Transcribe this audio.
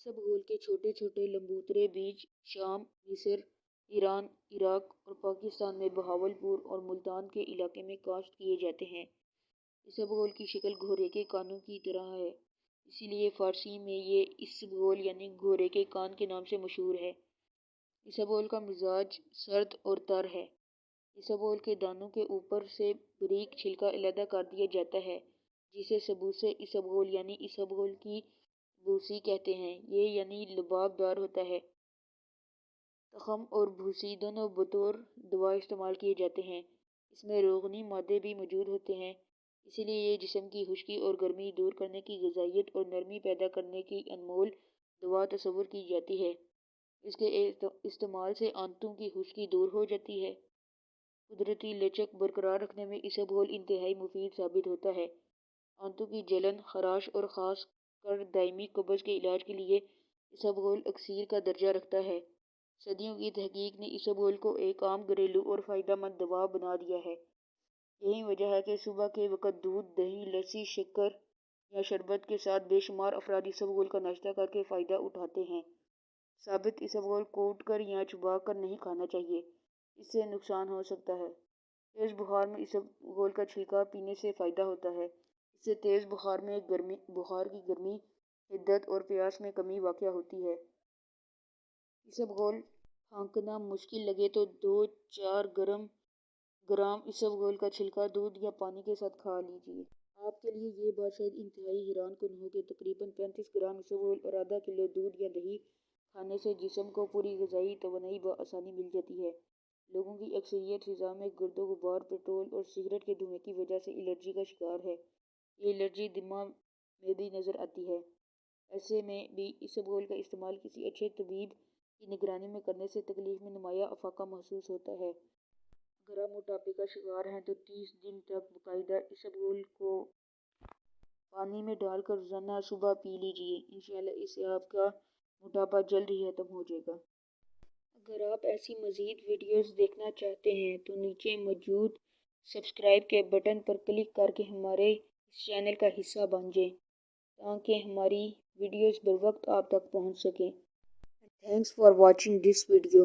इसबगोल के छोटे छोटे लंबूतरे बीज शाम, मिस्र, ईरान, इराक और पाकिस्तान में बहावलपुर और मुल्तान के इलाके में काश्त किए जाते हैं। इसबगोल की शक्ल घोड़े के कानों की तरह है, इसीलिए फारसी में ये इसबगोल यानी घोड़े के कान के नाम से मशहूर है। इसबगोल का मिजाज सर्द और तर है। इसबगोल के दानों के ऊपर से बारीक छिलका अलहदा कर दिया जाता है, जिसे सबूसे इसबगोल यानी इसबगोल की भूसी कहते हैं। ये यानी लबाबदार होता है। तखम और भूसी दोनों बतौर दवा इस्तेमाल किए जाते हैं। इसमें रोगनी मादे भी मौजूद होते हैं, इसीलिए ये जिस्म की खुश्की और गर्मी दूर करने की गजाइत और नरमी पैदा करने की अनमोल दवा तस्वुर की जाती है। इसके इस्तेमाल से आंतों की खुश्की दूर हो जाती है। कुदरती लचक बरकरार रखने में इसबगोल इंतहाई मुफीद साबित होता है। आंतों की जलन, खराश और ख़ास कर दायमी कब्ज़ के इलाज के लिए इसबगोल अक्सीर का दर्जा रखता है। सदियों की तहकीक ने इसबगोल को एक आम घरेलू और फ़ायदेमंद दवा बना दिया है। यही वजह है कि सुबह के वक़्त दूध, दही, लस्सी, शक्कर या शरबत के साथ बेशुमार अफराद इसबगोल का नाश्ता करके फ़ायदा उठाते हैं। साबित इसबगोल कूट कर या चबा कर नहीं खाना चाहिए, इससे नुकसान हो सकता है। तेज़ बुखार में इसबगोल का छिलका पीने से फ़ायदा होता है। इससे तेज़ बुखार की गर्मी, हिद्दत और प्यास में कमी वाक़या होती है। इसबगोल फाँकना मुश्किल लगे तो 2-4 ग्राम इसबगोल का छिलका दूध या पानी के साथ खा लीजिए। आपके लिए ये बात शायद इंतहाई हैरान कुन हो कि तकरीबन 35 ग्राम इसबगोल और आधा किलो दूध या दही खाने से जिस्म को पूरी ग़िज़ाई तवानाई बआसानी मिल जाती है। लोगों की अक्सरियत फ़िज़ा में गर्दो गुबार, पेट्रोल और सिगरेट के धुएँ की वजह से एलर्जी का शिकार है। ये एलर्जी दिमाग में भी नज़र आती है। ऐसे में भी इसबगोल का इस्तेमाल किसी अच्छे तबीब की निगरानी में करने से तकलीफ में नुमाया अफाका महसूस होता है। अगर आप मोटापे का शिकार हैं तो 30 दिन तक बाकायदा इसबगोल को पानी में डालकर रोज़ाना सुबह पी लीजिए। इंशाअल्लाह इससे आपका मोटापा जल्द ही ख़त्म हो जाएगा। अगर आप ऐसी मज़ीद वीडियोस देखना चाहते हैं तो नीचे मौजूद सब्सक्राइब के बटन पर क्लिक करके हमारे इस चैनल का हिस्सा बन जाएं, ताकि हमारी वीडियोस बर वक्त आप तक पहुंच सकें। Thanks for watching this video.